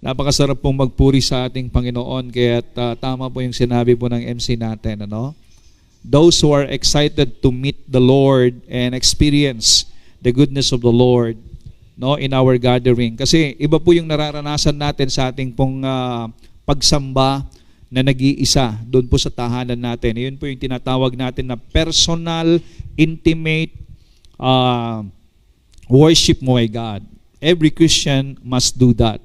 Napakasarap pong magpuri sa ating Panginoon, kaya tama po yung sinabi po ng MC natin, ano? Those who are excited to meet the Lord and experience the goodness of the Lord, no, in our gathering. Kasi iba po yung nararanasan natin sa ating pong pagsamba na nag-iisa doon po sa tahanan natin. Yun po yung tinatawag natin na personal, intimate worship mo kay God. Every Christian must do that.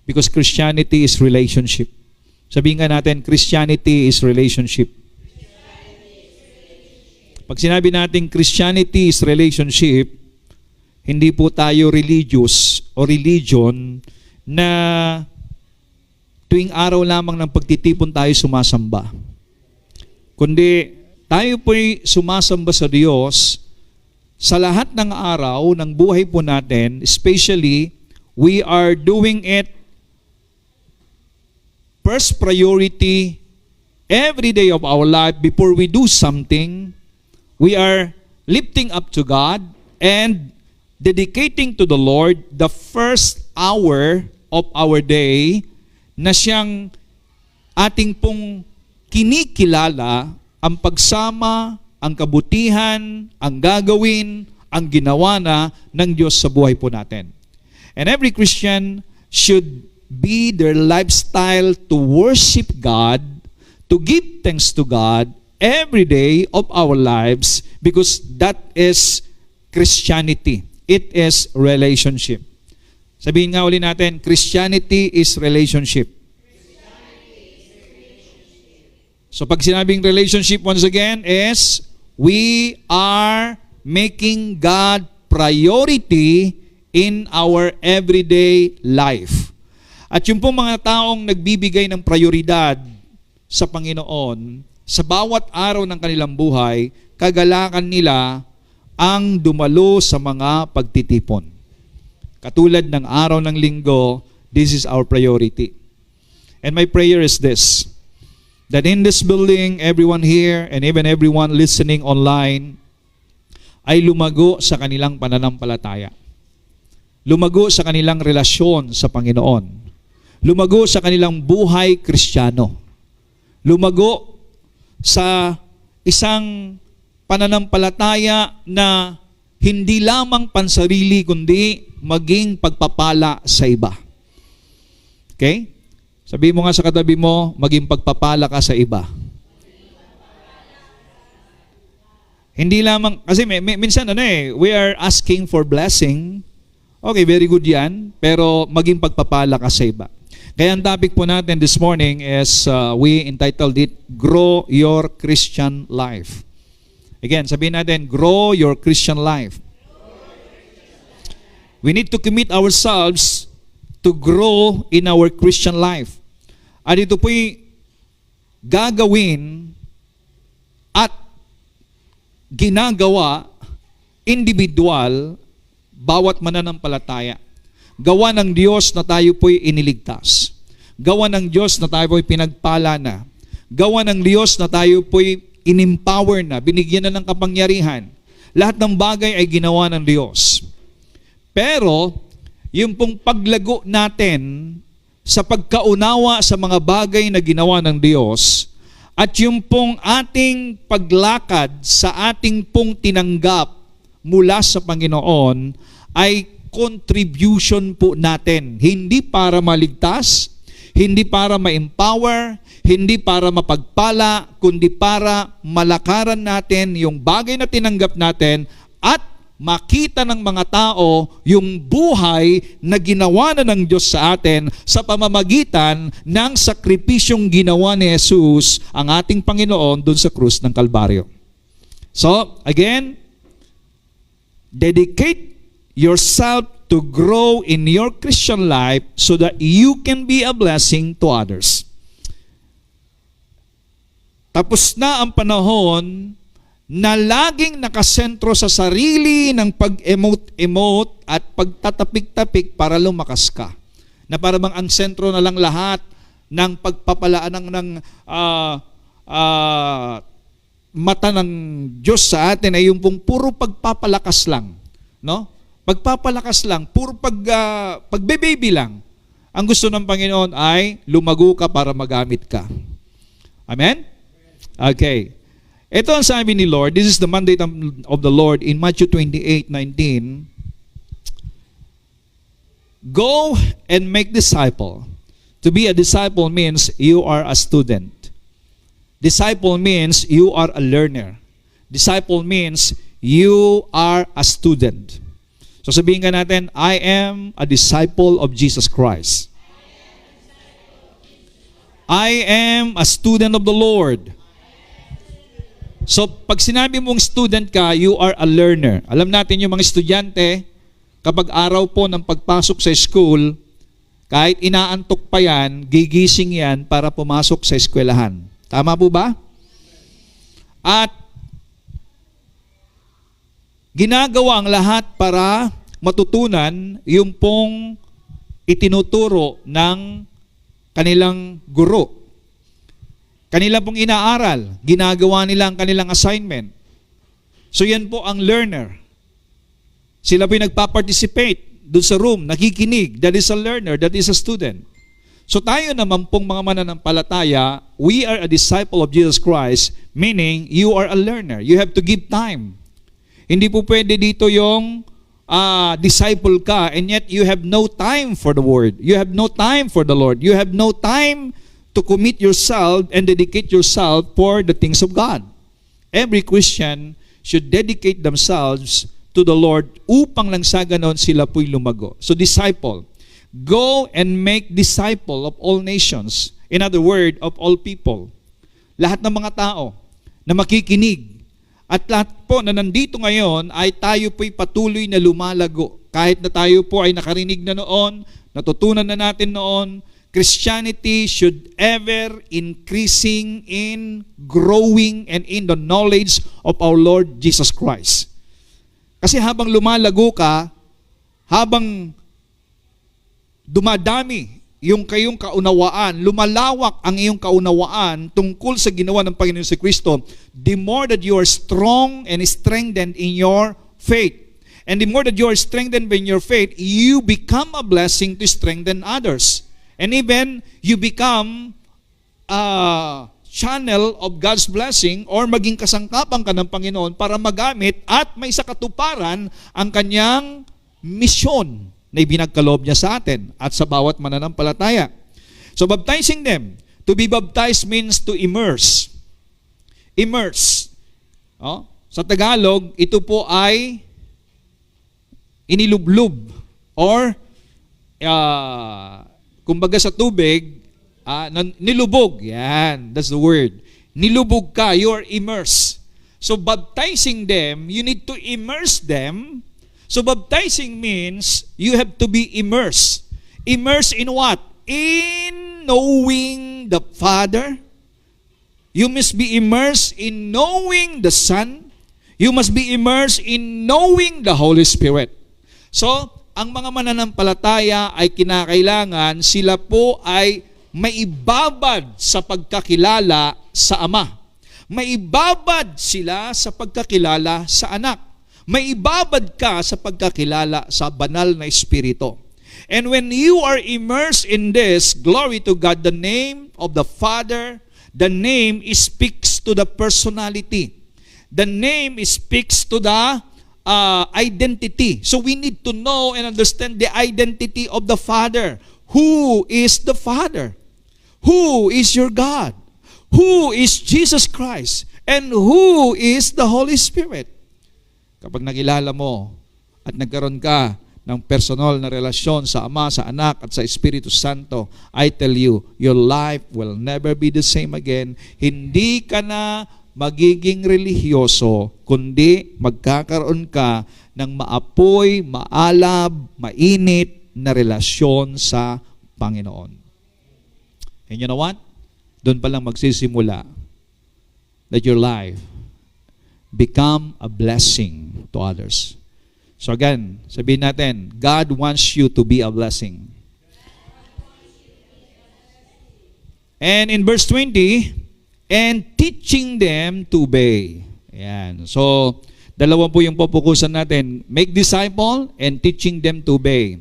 Because Christianity is relationship. Sabihin nga natin, Christianity is relationship. Pag sinabi natin Christianity is relationship, hindi po tayo religious o religion na tuwing araw lamang ng pagtitipon tayo sumasamba. Kundi tayo po'y sumasamba sa Diyos sa lahat ng araw ng buhay po natin, especially we are doing it first priority every day of our life. Before we do something, we are lifting up to God and dedicating to the Lord the first hour of our day na siyang ating pong kinikilala ang pagsama, ang kabutihan, ang gagawin, ang ginawa na ng Diyos sa buhay po natin. And every Christian should be their lifestyle to worship God, to give thanks to God every day of our lives, because that is Christianity. It is relationship. Sabihin nga uli natin, Christianity is relationship. So pag sinabing relationship once again is, we are making God priority in our everyday life. At yung pong mga taong nagbibigay ng prioridad sa Panginoon, sa bawat araw ng kanilang buhay, kagalakan nila ang dumalo sa mga pagtitipon. Katulad ng araw ng linggo, this is our priority. And my prayer is this, that in this building, everyone here and even everyone listening online ay lumago sa kanilang pananampalataya. Lumago sa kanilang relasyon sa Panginoon. Lumago sa kanilang buhay Kristiyano. Lumago sa isang pananampalataya na hindi lamang pansarili kundi maging pagpapala sa iba. Okay? Sabihin mo nga sa katabi mo, maging pagpapala ka sa iba. Hindi lamang, kasi minsan we are asking for blessing. Okay, very good yan, pero maging pagpapala ka sa iba. Kaya ang topic po natin this morning is, we entitled it, Grow Your Christian Life. Again, sabihin natin, grow your Christian life. We need to commit ourselves to grow in our Christian life. At ito po'y gagawin at ginagawa individual bawat mananampalataya. Gawa ng Diyos na tayo po'y iniligtas. Gawa ng Diyos na tayo po'y pinagpala na. Gawa ng Diyos na tayo po'y in-empower na, binigyan na ng kapangyarihan. Lahat ng bagay ay ginawa ng Diyos. Pero, yung pong paglago natin sa pagkaunawa sa mga bagay na ginawa ng Diyos, at yung pong ating paglakad sa ating pong tinanggap mula sa Panginoon, ay contribution po natin. Hindi para maligtas, hindi para ma-empower, hindi para mapagpala, kundi para malakaran natin yung bagay na tinanggap natin at makita ng mga tao yung buhay na ginawa na ng Diyos sa atin sa pamamagitan ng sakripisyong ginawa ni Jesus, ang ating Panginoon, dun sa krus ng Kalbaryo. So, again, dedicate yourself to grow in your Christian life so that you can be a blessing to others. Tapos na ang panahon na laging nakasentro sa sarili ng pag-emote at pagtatapik-tapik para lumakas ka. Na parang ang sentro na lang lahat ng pagpapalaan ng mata ng Diyos sa atin ay yung puro pagpapalakas lang. No? Pagpapalakas lang, puro pagbe-baby lang. Ang gusto ng Panginoon ay lumago ka para magamit ka. Amen? Okay. Ito ang sabi ni Lord. This is the mandate of the Lord in Matthew 28:19. Go and make disciple. To be a disciple means you are a student. Disciple means you are a learner. Disciple means you are a student. So sabihin ka natin, I am a disciple of Jesus Christ. I am a student of the Lord. So pag sinabi mong student ka, you are a learner. Alam natin yung mga estudyante, kapag araw po ng pagpasok sa school, kahit inaantok pa yan, gigising yan para pumasok sa eskwelahan. Tama po ba? At ginagawa ang lahat para matutunan yung pong itinuturo ng kanilang guro. Kanila pong inaaral, ginagawa nila ang kanilang assignment. So yan po ang learner. Sila po yung nagpa-participate doon sa room, nakikinig. That is a learner, that is a student. So tayo naman pong mga mananampalataya, we are a disciple of Jesus Christ, meaning you are a learner. You have to give time. Hindi po pwede dito yung disciple ka and yet you have no time for the Word. You have no time for the Lord. You have no time to commit yourself and dedicate yourself for the things of God. Every Christian should dedicate themselves to the Lord upang lang sa ganon sila po'y lumago. So disciple. Go and make disciple of all nations. In other words, of all people. Lahat ng mga tao na makikinig. At lahat po na nandito ngayon ay tayo po'y patuloy na lumalago. Kahit na tayo po ay nakarinig na noon, natutunan na natin noon, Christianity should ever increasing in growing and in the knowledge of our Lord Jesus Christ. Kasi habang lumalago ka, habang dumadami yung kayong kaunawaan, lumalawak ang iyong kaunawaan tungkol sa ginawa ng Panginoon si Kristo, the more that you are strong and strengthened in your faith. And the more that you are strengthened in your faith, you become a blessing to strengthen others. And even you become channel of God's blessing or maging kasangkapan ka ng Panginoon para magamit at may sa katuparan ang kanyang misyon na ibinagkaloob niya sa atin at sa bawat mananampalataya. So baptizing them. To be baptized means to immerse. Immerse. Oh, sa Tagalog, ito po ay inilublob or kumbaga sa tubig, nilubog. Yan, that's the word. Nilubog ka, you are immersed. So baptizing them, you need to immerse them. So baptizing means you have to be immersed. Immersed in what? In knowing the Father. You must be immersed in knowing the Son. You must be immersed in knowing the Holy Spirit. So, ang mga mananampalataya ay kinakailangan sila po ay maibabad sa pagkakilala sa Ama. Maibabad sila sa pagkakilala sa Anak. Maibabad ka sa pagkakilala sa banal na Espiritu. And when you are immersed in this, glory to God, the name of the Father, the name speaks to the personality. The name speaks to the identity. So we need to know and understand the identity of the Father. Who is the Father? Who is your God? Who is Jesus Christ? And who is the Holy Spirit? Kapag nakilala mo at nagkaroon ka ng personal na relasyon sa Ama, sa Anak at sa Espiritu Santo, I tell you, your life will never be the same again. Hindi ka na magiging relihiyoso, kundi magkakaroon ka ng maapoy, maalab, mainit na relasyon sa Panginoon. And you know what? Doon pa lang magsisimula that your life become a blessing to others. So again, sabihin natin, God wants you to be a blessing. And in verse 20, and teaching them to obey. Ayan. So, dalawa po yung pupukusan natin. Make disciple and teaching them to obey.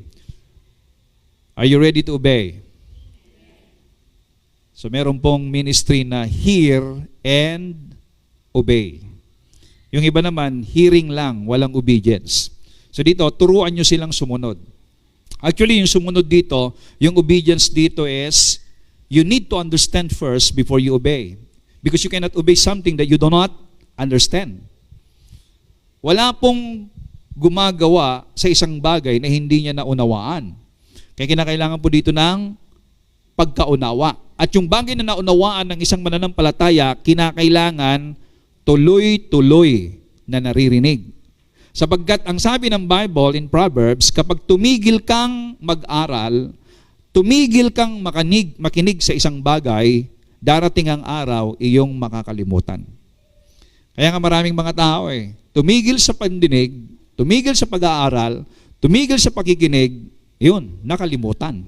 Are you ready to obey? So meron pong ministry na hear and obey. Yung iba naman, hearing lang, walang obedience. So dito, turuan nyo silang sumunod. Actually, yung sumunod dito, yung obedience dito is, you need to understand first before you obey. Because you cannot obey something that you do not understand. Wala pong gumagawa sa isang bagay na hindi niya naunawaan. Kaya kinakailangan po dito ng pagkaunawa. At yung bagay na naunawaan ng isang mananampalataya, kinakailangan tuloy-tuloy na naririnig. Sapagkat ang sabi ng Bible in Proverbs, kapag tumigil kang mag-aral, tumigil kang makinig sa isang bagay, darating ang araw, iyong makakalimutan. Kaya nga maraming mga tao tumigil sa pandinig, tumigil sa pag-aaral, tumigil sa pakikinig, yun, nakalimutan.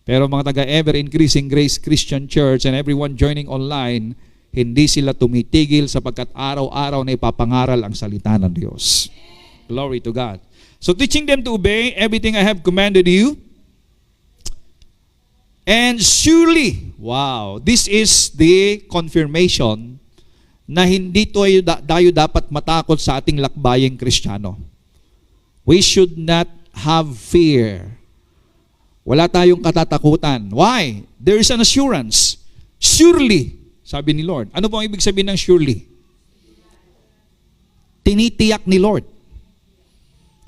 Pero mga taga-ever-increasing Grace Christian Church and everyone joining online, hindi sila tumitigil sapagkat araw-araw na ipapangaral ang salita ng Diyos. Glory to God. So teaching them to obey everything I have commanded you. And surely, wow, this is the confirmation na hindi tayo dapat matakot sa ating lakbayeng Kristiyano. We should not have fear. Wala tayong katatakutan. Why? There is an assurance. Surely, sabi ni Lord. Ano po ang ibig sabihin ng surely? Tinitiyak ni Lord.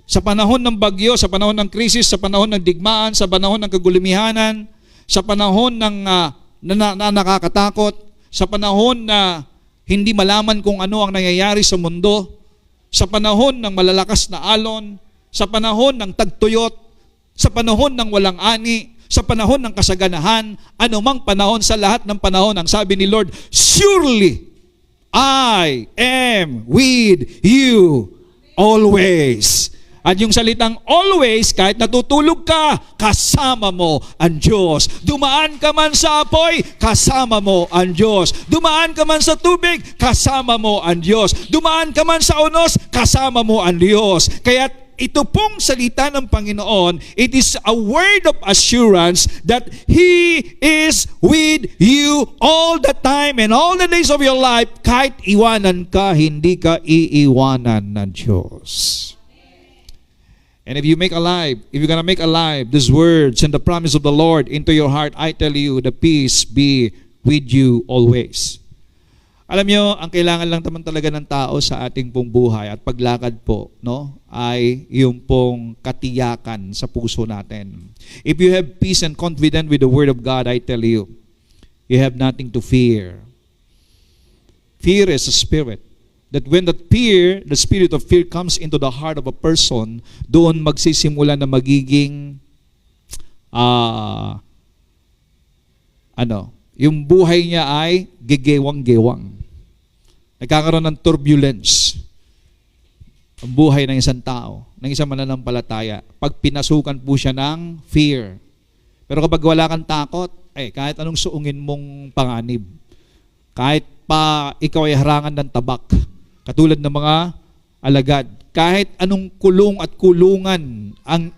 Sa panahon ng bagyo, sa panahon ng krisis, sa panahon ng digmaan, sa panahon ng kagulumihanan, sa panahon ng na nakakatakot, sa panahon na hindi malaman kung ano ang nangyayari sa mundo, sa panahon ng malalakas na alon, sa panahon ng tagtuyot, sa panahon ng walang ani, sa panahon ng kasaganahan, anumang panahon, sa lahat ng panahon, ang sabi ni Lord, surely I am with you always. At yung salitang always, kahit natutulog ka, kasama mo ang Diyos. Dumaan ka man sa apoy, kasama mo ang Diyos. Dumaan ka man sa tubig, kasama mo ang Diyos. Dumaan ka man sa unos, kasama mo ang Diyos. Kaya ito pong salita ng Panginoon, it is a word of assurance that He is with you all the time and all the days of your life. Kahit iwanan ka, hindi ka iiwanan ng Diyos. And if you're gonna make alive these words and the promise of the Lord into your heart, I tell you, the peace be with you always. Alam nyo, ang kailangan lang naman talaga ng tao sa ating pong buhay at paglakad po, no, ay yung pong katiyakan sa puso natin. If you have peace and confidence with the Word of God, I tell you, you have nothing to fear. Fear is a spirit. That when the spirit of fear comes into the heart of a person, doon magsisimula na magiging, yung buhay niya ay gegewang-gewang. Nagkakaroon ng turbulence ang buhay ng isang tao, ng isang mananampalataya, pag pinasukan po siya ng fear. Pero kapag wala kang takot, kahit anong suungin mong panganib, kahit pa ikaw ay harangan ng tabak, katulad ng mga alagad, kahit anong kulong at kulungan ang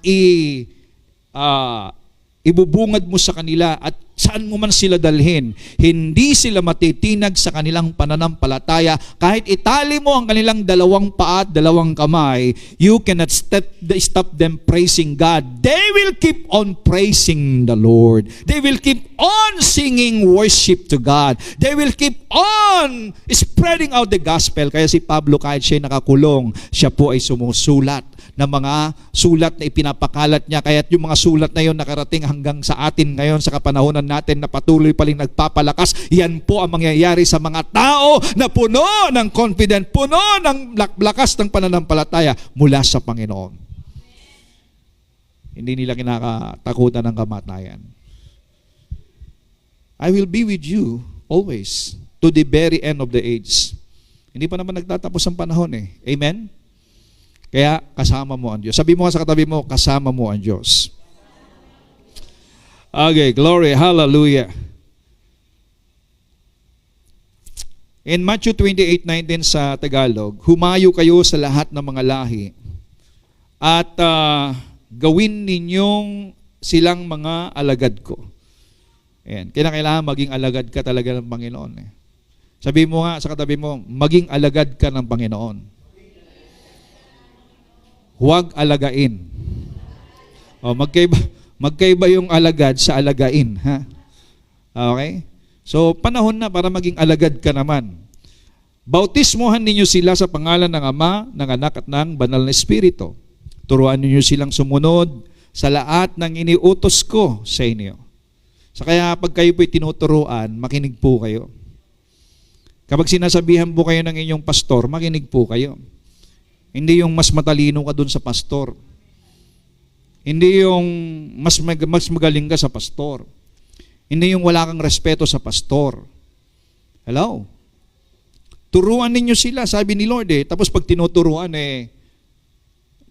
ibubungad mo sa kanila at saan mo man sila dalhin, hindi sila matitinag sa kanilang pananampalataya. Kahit itali mo ang kanilang dalawang paa at dalawang kamay, you cannot stop them praising God. They will keep on praising the Lord. They will keep on singing worship to God. They will keep on spreading out the gospel. Kaya si Pablo, kahit siya nakakulong, siya po ay sumusulat ng mga sulat na ipinapakalat niya. Kaya yung mga sulat na yon nakarating hanggang sa atin ngayon sa kapanahonan natin na patuloy pa rin nagpapalakas. Yan po ang mangyayari sa mga tao na puno ng confidence, puno ng lakas ng pananampalataya mula sa Panginoon. Hindi nila kinakatakutan ng kamatayan. I will be with you always to the very end of the age. Hindi pa naman nagtatapos ang panahon Amen? Kaya kasama mo ang Diyos. Sabi mo sa katabi mo, kasama mo ang Diyos. Okay, glory, hallelujah. In Matthew 28:19 sa Tagalog, humayo kayo sa lahat ng mga lahi at gawin ninyong silang mga alagad ko. Ayan. Kailangan maging alagad ka talaga ng Panginoon. Sabi mo nga sa katabi mo, maging alagad ka ng Panginoon. Huwag alagain. O, magkaiba yung alagad sa alagain. Ha? Okay? So, panahon na para maging alagad ka naman. Bautismohan ninyo sila sa pangalan ng Ama, ng Anak at ng Banal na Espiritu. Turuan ninyo silang sumunod sa lahat ng iniutos ko sa inyo. So kaya pag kayo po'y tinuturuan, makinig po kayo. Kapag sinasabihan po kayo ng inyong pastor, makinig po kayo. Hindi yung mas matalino ka dun sa pastor. Hindi yung mas magaling ka sa pastor. Hindi yung wala kang respeto sa pastor. Hello? Turuan ninyo sila, sabi ni Lord Tapos pag tinuturuan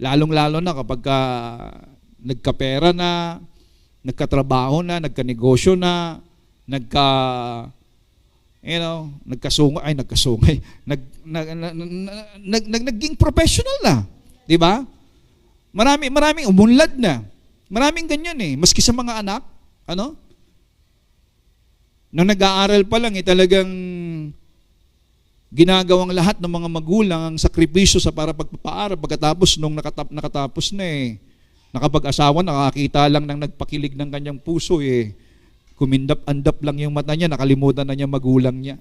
lalong-lalo na kapag nagkapera na, nagkatrabaho na, nagkanegosyo na, naging professional na. Di ba? Maraming umunlad na. Maraming ganyan Maski sa mga anak, nang nag-aaral pa lang, talagang ginagawang lahat ng mga magulang ang sakripisyo sa para pagpapaaral. Pagkatapos nung nakatapos na nakapag-asawa, nakakita lang ng nagpakilig ng kanyang puso kumindap-andap lang yung mata niya, nakalimutan na niya magulang niya.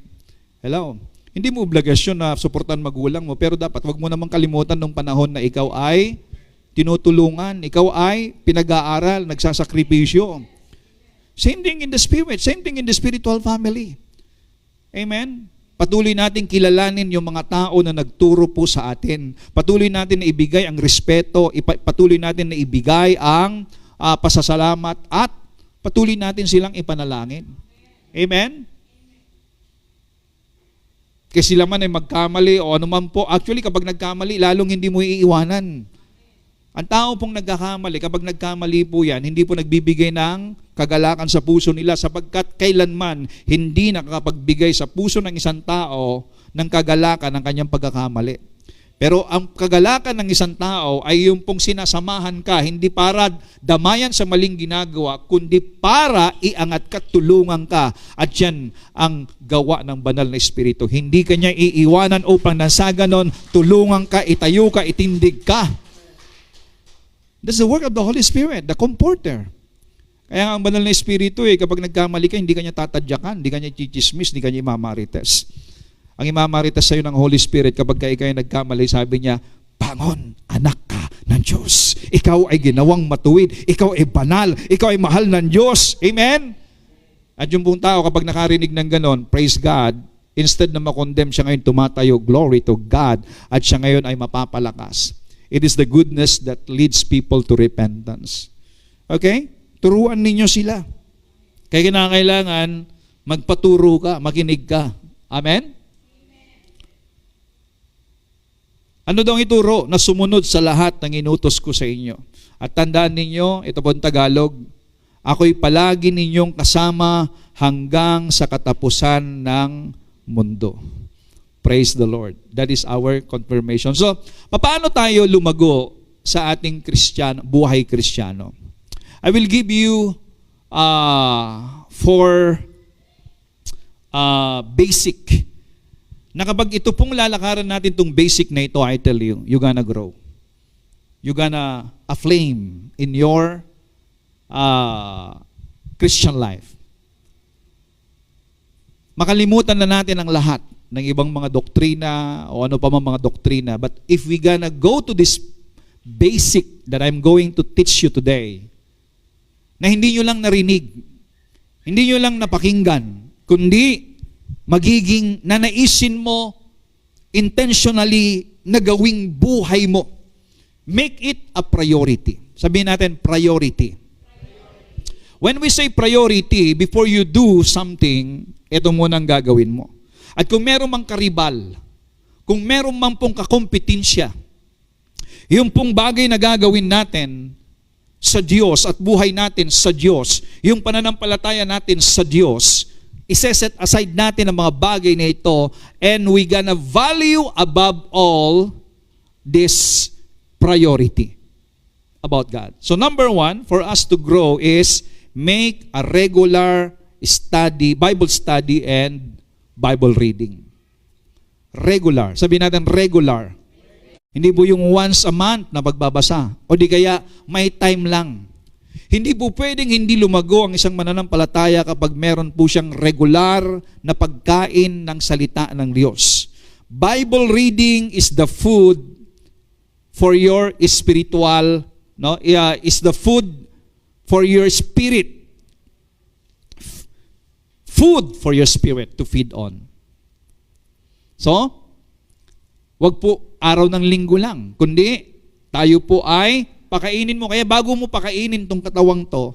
Hello? Hindi mo obligasyon na suportan magulang mo, pero dapat wag mo namang kalimutan nung panahon na ikaw ay tinutulungan, ikaw ay pinag-aaral, nagsasakripisyo. Same thing in the spirit, same thing in the spiritual family. Amen? Patuloy natin kilalanin yung mga tao na nagturo po sa atin. Patuloy natin na ibigay ang respeto, patuloy natin na ibigay ang pasasalamat at patuloy natin silang ipanalangin. Amen? Kasi sila man ay magkamali o anuman po. Actually, kapag nagkamali, lalong hindi mo iiwanan. Ang tao pong nagkakamali, kapag nagkamali po yan, hindi po nagbibigay ng kagalakan sa puso nila sapagkat kailanman hindi nakakapagbigay sa puso ng isang tao ng kagalakan ng kanyang pagkakamali. Pero ang kagalakan ng isang tao ay yung pong sinasamahan ka, hindi para damayan sa maling ginagawa, kundi para iangat ka, tulungan ka. At yan ang gawa ng banal na Espiritu. Hindi kanya iiwanan upang nasa ganon, tulungan ka, itayo ka, itindig ka. That's the work of the Holy Spirit, the comforter. Kaya ang banal na Espiritu kapag nagkamali ka, hindi kanya tatadyakan, hindi kanya chichismis, hindi kanya imamarites. Ang imamarites sa'yo ng Holy Spirit kapag ikaw ay nagkamali, sabi niya, bangon, anak ka ng Diyos. Ikaw ay ginawang matuwid, ikaw ay banal, ikaw ay mahal ng Diyos. Amen? At yung buong tao kapag nakarinig ng ganon, praise God, instead na makondemn siya ngayon, tumatayo, glory to God, at siya ngayon ay mapapalakas. It is the goodness that leads people to repentance. Okay? Turuan ninyo sila. Kaya kinakailangan magpaturo ka, makinig ka. Amen? Ano daw ang ituro? Na sumunod sa lahat ng inutos ko sa inyo. At tandaan ninyo, ito po ang Tagalog, ako'y palagi ninyong kasama hanggang sa katapusan ng mundo. Praise the Lord. That is our confirmation. So, paano tayo lumago sa ating buhay Kristiyano? I will give you four basic. Na kapag ito pong lalakaran natin itong basic na ito, I tell you, you're gonna grow. You're gonna aflame in your Christian life. Makalimutan na natin ang lahat ng ibang mga doktrina o ano pa mga doktrina. But if we gonna go to this basic that I'm going to teach you today, na hindi nyo lang narinig, hindi nyo lang napakinggan, kundi magiging nanaisin mo intentionally na gawing buhay mo. Make it a priority. Sabihin natin, priority. When we say priority, before you do something, ito muna ang gagawin mo. At kung meron mang karibal, kung meron mang pong kakompetensya, yung pong bagay na gagawin natin sa Diyos at buhay natin sa Diyos, yung pananampalataya natin sa Diyos, iseset aside natin ang mga bagay na ito and we gonna value above all this priority. about God. So number one, for us to grow is make a regular study, Bible study and Bible reading. Regular. Sabihin natin regular. Hindi po yung once a month na pagbabasa. O di kaya may time lang. Hindi po pwedeng hindi lumago ang isang mananampalataya kapag meron po siyang regular na pagkain ng salita ng Diyos. Bible reading is the food for your spiritual, is the food for your spirit. Food for your spirit to feed on. So, wag po araw ng linggo lang, kundi tayo po ay pakainin mo. Kaya bago mo pakainin tong katawang to,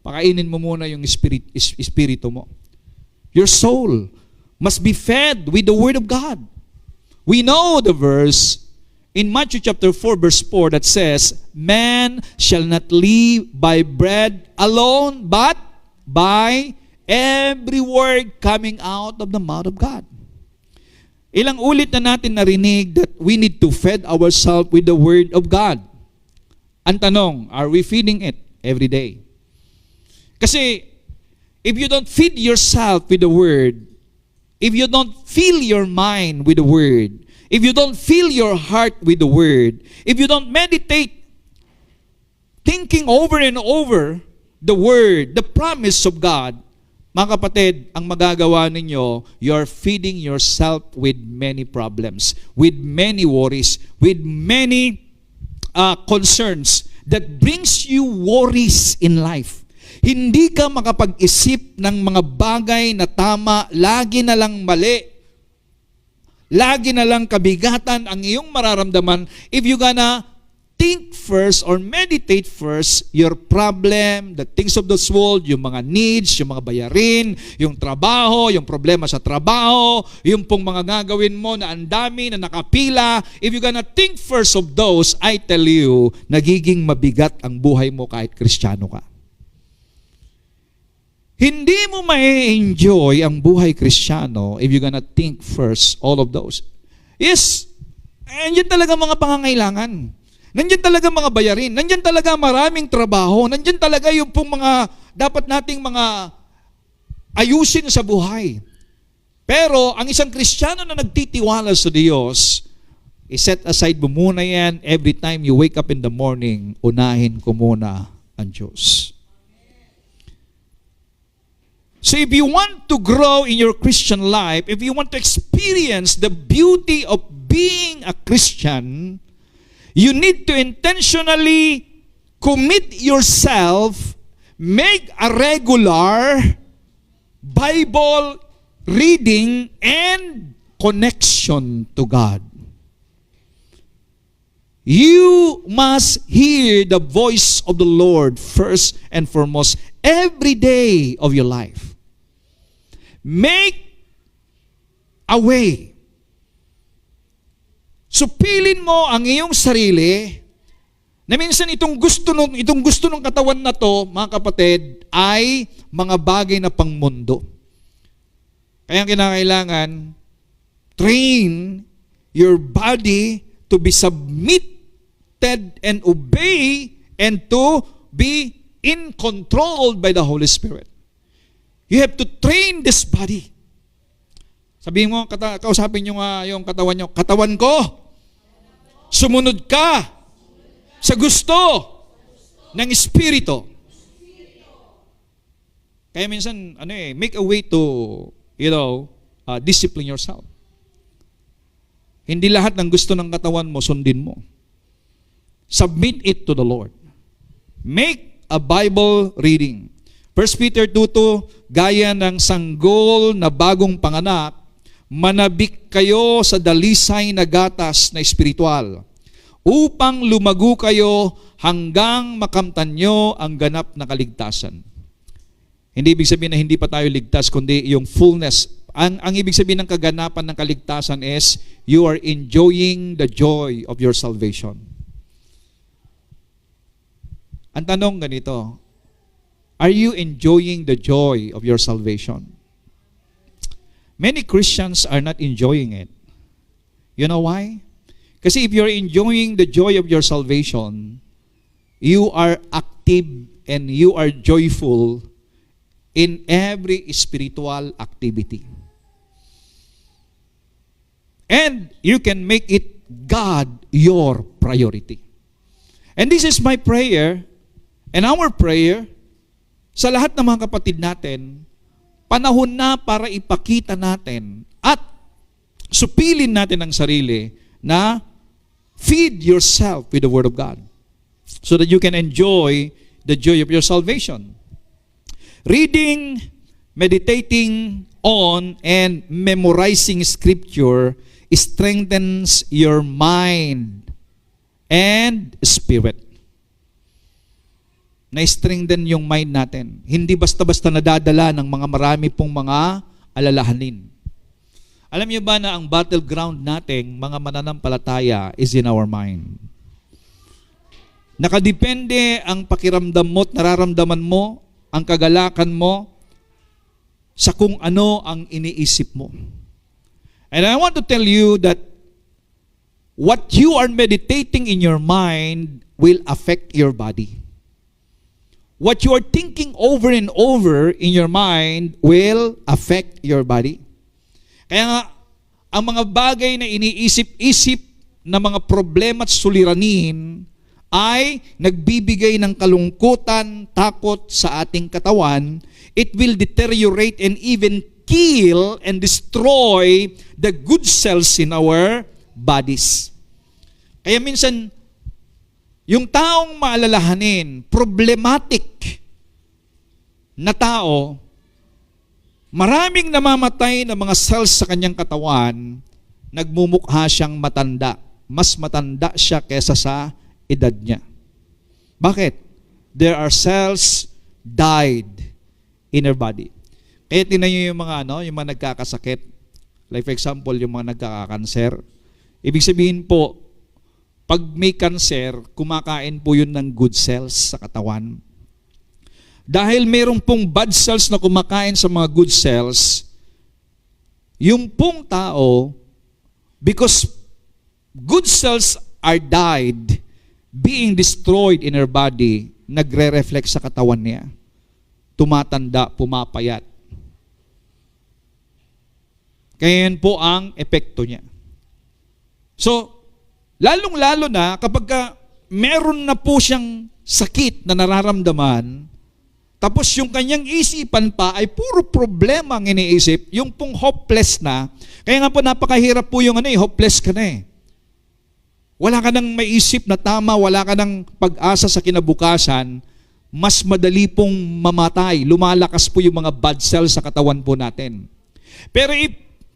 pakainin mo muna yung espiritu mo. Your soul must be fed with the Word of God. We know the verse in Matthew chapter 4 verse 4 that says, "Man shall not live by bread alone, but by every word coming out of the mouth of God." Ilang ulit na natin narinig that we need to feed ourselves with the Word of God. Ang tanong, are we feeding it every day? Kasi if you don't feed yourself with the Word, if you don't fill your mind with the Word, if you don't fill your heart with the Word, if you don't meditate, thinking over and over the Word, the promise of God, mga kapatid, ang magagawa ninyo, you're feeding yourself with many problems, with many worries, with many concerns that brings you worries in life. Hindi ka makapag-isip ng mga bagay na tama, lagi na lang mali. Lagi na lang kabigatan ang iyong mararamdaman if you gonna think first or meditate first your problem, the things of this world, yung mga needs, yung mga bayarin, yung trabaho, yung problema sa trabaho, yung pong mga gagawin mo na ang dami na nakapila. If you gonna think first of those, I tell you, nagiging mabigat ang buhay mo kahit Kristiyano ka. Hindi mo ma-enjoy ang buhay Kristiyano if you gonna think first all of those. Yes, nandiyan talaga mga pangangailangan. Nandiyan talaga mga bayarin. Nandiyan talaga maraming trabaho. Nandiyan talaga yung pong mga dapat nating mga ayusin sa buhay. Pero ang isang Kristiyano na nagtitiwala sa Diyos, i-set aside mo muna yan every time you wake up in the morning, unahin ko muna ang Diyos. So if you want to grow in your Christian life, if you want to experience the beauty of being a Christian, you need to intentionally commit yourself, make a regular Bible reading and connection to God. You must hear the voice of the Lord first and foremost every day of your life. Make a way. Supilin mo ang iyong sarili na minsan itong gusto ng katawan na to, mga kapatid, ay mga bagay na pangmundo. Kaya ang kinakailangan, train your body to be submitted and obey and to be in control by the Holy Spirit. You have to train this body. Sabihin mo, kausapin nyo nga yung katawan nyo, katawan ko, sumunod ka sa gusto ng Espiritu. Kaya minsan, make a way to, discipline yourself. Hindi lahat ng gusto ng katawan mo, sundin mo. Submit it to the Lord. Make a Bible reading. 1 Peter 2:2, gaya ng sanggol na bagong panganak, manabik kayo sa dalisay na gatas na espiritual, upang lumago kayo hanggang makamtan nyo ang ganap na kaligtasan. Hindi ibig sabihin na hindi pa tayo ligtas, kundi yung fullness. Ang ibig sabihin ng kaganapan ng kaligtasan is you are enjoying the joy of your salvation. Ang tanong ganito, are you enjoying the joy of your salvation? Many Christians are not enjoying it. You know why? Kasi if you're enjoying the joy of your salvation, you are active and you are joyful in every spiritual activity. And you can make it God your priority. And this is my prayer and our prayer sa lahat ng mga kapatid natin. Panahon na para ipakita natin at supilin natin ang sarili na feed yourself with the Word of God so that you can enjoy the joy of your salvation. Reading, meditating on, and memorizing Scripture strengthens your mind and spirit. Na-strengthen yung mind natin. Hindi basta-basta nadadala ng mga marami pong mga alalahanin. Alam niyo ba na ang battleground nating mga mananampalataya is in our mind? Nakadepende ang pakiramdam mo at nararamdaman mo, ang kagalakan mo, sa kung ano ang iniisip mo. And I want to tell you that what you are meditating in your mind will affect your body. What you are thinking over and over in your mind will affect your body. Kaya nga, ang mga bagay na iniisip-isip na mga problema at suliranin ay nagbibigay ng kalungkutan, takot sa ating katawan. It will deteriorate and even kill and destroy the good cells in our bodies. Kaya minsan, yung taong maalalahanin, problematic na tao, maraming namamatay na mga cells sa kanyang katawan, nagmumukha siyang matanda. Mas matanda siya kesa sa edad niya. Bakit? There are cells died in her body. Kaya tingnan niyo yung mga yung mga nagkakasakit. Like for example, yung mga nagkakakanser. Ibig sabihin po, pag may cancer, kumakain po yun ng good cells sa katawan. Dahil mayroong pong bad cells na kumakain sa mga good cells, yung pong tao, because good cells are died, being destroyed in her body, nagre-reflect sa katawan niya. Tumatanda, pumapayat. Kaya yan po ang epekto niya. So, lalong-lalo na kapag meron na po siyang sakit na nararamdaman, tapos yung kanyang isipan pa ay puro problema ang iniisip, yung pong hopeless na, kaya nga po napakahirap po yung hopeless ka na eh. Wala ka nang maisip na tama, wala ka nang pag-asa sa kinabukasan, mas madali pong mamatay. Lumalakas po yung mga bad cells sa katawan po natin. Pero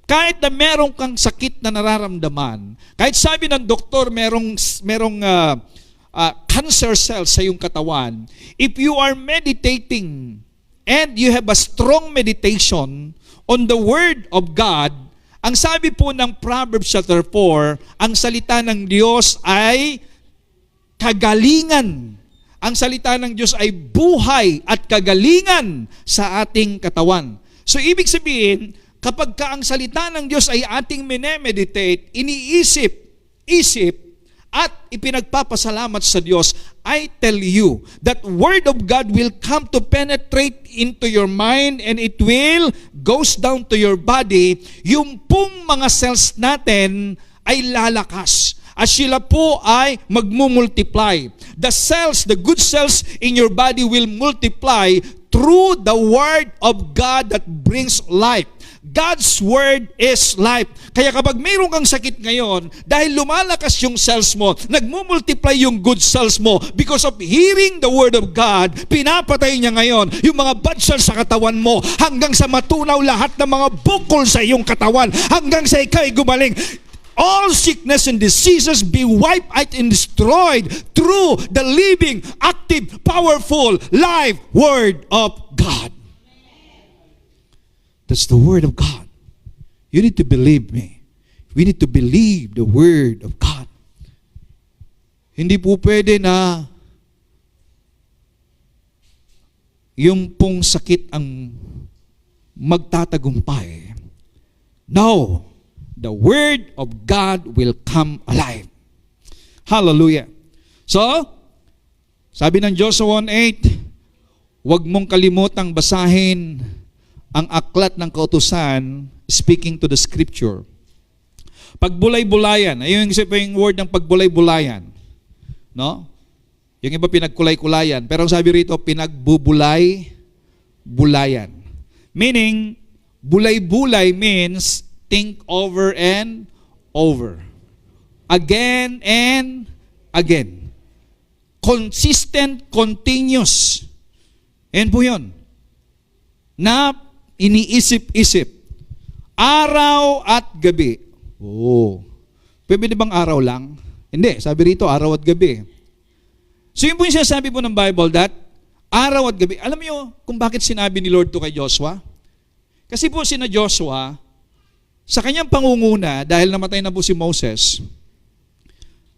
kahit na meron kang sakit na nararamdaman, kahit sabi ng doktor merong cancer cells sa iyong katawan, if you are meditating and you have a strong meditation on the Word of God, ang sabi po ng Proverbs chapter 4, ang salita ng Diyos ay kagalingan. Ang salita ng Diyos ay buhay at kagalingan sa ating katawan. So ibig sabihin, kapag ang salita ng Diyos ay ating minemeditate, isip, at ipinagpapasalamat sa Diyos, I tell you that Word of God will come to penetrate into your mind and it will goes down to your body. Yung pong mga cells natin ay lalakas at sila po ay magmumultiply. The cells, the good cells in your body will multiply through the Word of God that brings life. God's Word is life. Kaya kapag mayroon kang sakit ngayon, dahil lumalakas yung cells mo, nagmumultiply yung good cells mo, because of hearing the Word of God, pinapatay niya ngayon yung mga bad cells sa katawan mo, hanggang sa matunaw lahat ng mga bukol sa iyong katawan, hanggang sa ikaw ay gumaling. All sickness and diseases be wiped out and destroyed through the living, active, powerful, live Word of God. That's the Word of God. You need to believe me. We need to believe the Word of God. Hindi po pwede na yung pong sakit ang magtatagumpay. No. The Word of God will come alive. Hallelujah. So, Sabi ng Joshua 1:8, huwag mong kalimutang basahin ang aklat ng kautusan, speaking to the scripture. Pagbulay-bulayan, ayun yung word ng pagbulay-bulayan. No? Yung iba pinagkulay-kulayan, pero ang sabi rito, pinagbubulay-bulayan. Meaning, bulay-bulay means think over and over. Again and again. Consistent, continuous. Yan po yun. Na iniisip-isip. Araw at gabi. Oh. Pwede bang araw lang? Hindi. Sabi rito, araw at gabi. So yun po yung sinasabi po ng Bible that araw at gabi. Alam niyo kung bakit sinabi ni Lord to kay Joshua? Kasi po sina Joshua, sa kanyang pangunguna, dahil namatay na po si Moses,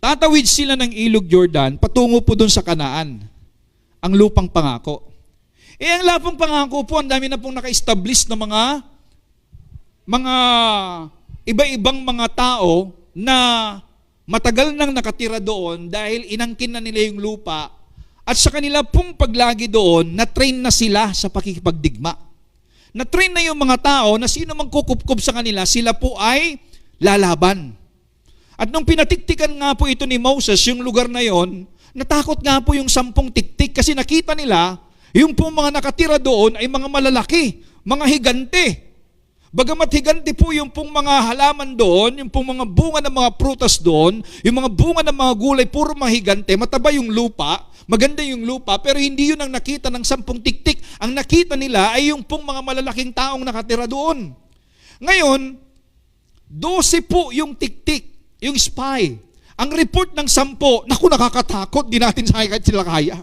tatawid sila ng ilog Jordan patungo po doon sa Kanaan, ang lupang pangako. Ang lupang pangako po, ang dami na pong naka-establish na mga iba-ibang mga tao na matagal nang nakatira doon dahil inangkin na nila yung lupa at sa kanila pong paglagi doon, na-train na sila sa pakikipagdigma. Na-train na yung mga tao na sino mang kukupkup sa kanila, sila po ay lalaban. At nung pinatiktikan nga po ito ni Moses, yung lugar na yon, natakot nga po yung 10 tiktik kasi nakita nila, yung pong mga nakatira doon ay mga malalaki, mga higante. Bagamat higante po yung pong mga halaman doon, yung pong mga bunga ng mga prutas doon, yung mga bunga ng mga gulay, puro mga higante, mataba yung lupa, maganda yung lupa, pero hindi yun ang nakita ng 10 tiktik. Ang nakita nila ay yung pong mga malalaking taong nakatira doon. Ngayon, 12 po yung tiktik, yung spy. Ang report ng 10, naku, nakakatakot, di natin sila kaya.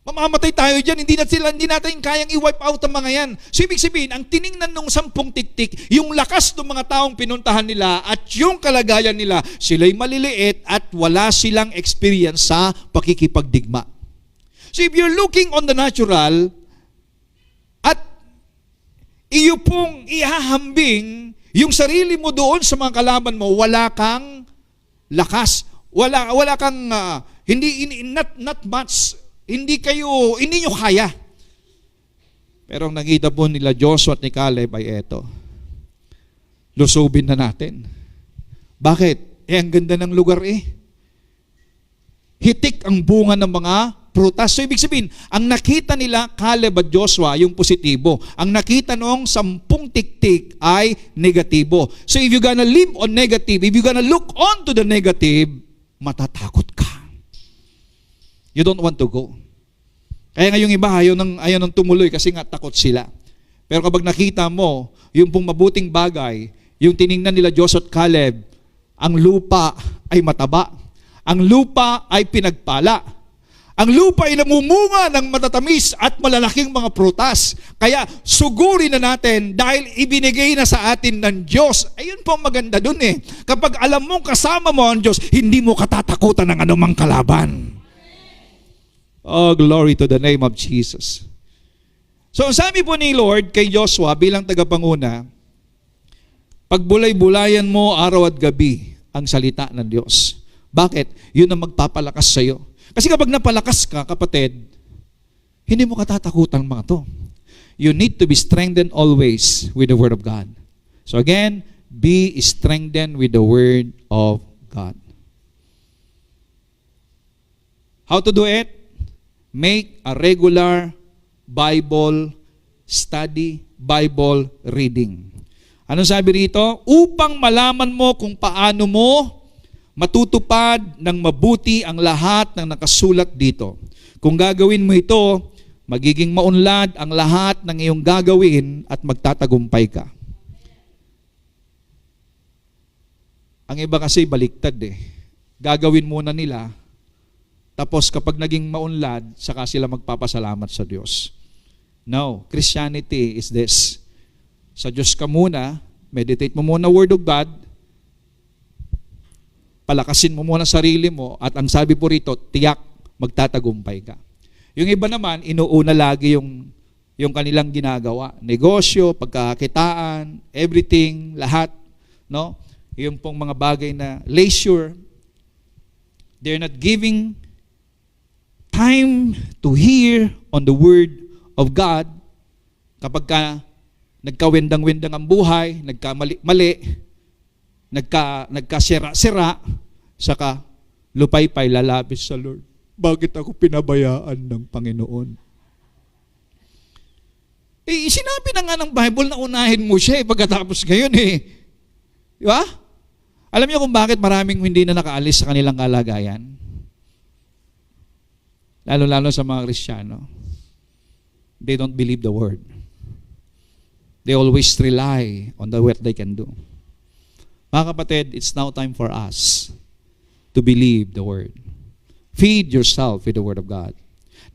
Mamamatay tayo dyan, hindi natin kayang i-wipe out ang mga yan. So ibig sabihin, ang tiningnan ng 10 tiktik, yung lakas ng mga taong pinuntahan nila at yung kalagayan nila, sila'y maliliit at wala silang experience sa pakikipagdigma. So if you're looking on the natural, at iyo pong ihahambing yung sarili mo doon sa mga kalaban mo, wala kang lakas, wala kang, not much. Hindi nyo kaya. Pero ang nakita po nila Joshua at ni Caleb ay eto. Lusubin na natin. Bakit? Ang ganda ng lugar eh. Hitik ang bunga ng mga prutas. So ibig sabihin, ang nakita nila Caleb at Joshua, yung positibo. Ang nakita noong 10 tiktik ay negatibo. So if you're gonna live on negative, if you're gonna look on to the negative, matatakot ka. You don't want to go. Kaya ngayong iba, ayaw ng tumuloy kasi nga takot sila. Pero kapag nakita mo, yung pong mabuting bagay, yung tiningnan nila Joshua at Caleb, ang lupa ay mataba. Ang lupa ay pinagpala. Ang lupa ay namumunga ng matatamis at malalaking mga prutas. Kaya sugurin na natin dahil ibinigay na sa atin ng Diyos. Ayun po ang maganda dun eh. Kapag alam mong kasama mo ang Diyos, hindi mo katatakutan ng anumang kalaban. Oh, glory to the name of Jesus. So, sabi po ni Lord kay Joshua bilang tagapanguna, pagbulay-bulayan mo araw at gabi ang salita ng Diyos. Bakit? Yun ang magpapalakas sa iyo. Kasi kapag napalakas ka, kapatid, hindi mo katatakutan mga to. You need to be strengthened always with the Word of God. So again, be strengthened with the Word of God. How to do it? Make a regular Bible study, Bible reading. Ano sabi rito? Upang malaman mo kung paano mo matutupad ng mabuti ang lahat ng nakasulat dito. Kung gagawin mo ito, magiging maunlad ang lahat ng iyong gagawin at magtatagumpay ka. Ang iba kasi baliktad eh. Gagawin muna nila, tapos kapag naging maunlad, saka sila magpapasalamat sa Diyos. No, Christianity is this. Sa Diyos ka muna, meditate mo muna Word of God, palakasin mo muna sarili mo, at ang sabi po rito, tiyak, magtatagumpay ka. Yung iba naman, inuuna lagi yung kanilang ginagawa. Negosyo, pagkakitaan, everything, lahat. No? Yung pong mga bagay na leisure, they're not giving time to hear on the Word of God, kapag ka nagkawendang-wendang ang buhay, nagkamali-mali, nagkasira-sira, saka lupay-pay lalapit sa Lord. Bakit ako pinabayaan ng Panginoon? Sinabi na nga ng Bible na unahin mo siya pagkatapos ngayon Di ba? Alam niyo kung bakit maraming hindi na nakaalis sa kanilang kalagayan? Lalo-lalo sa mga Kristiyano. They don't believe the Word. They always rely on what they can do. Mga kapatid, it's now time for us to believe the Word. Feed yourself with the Word of God.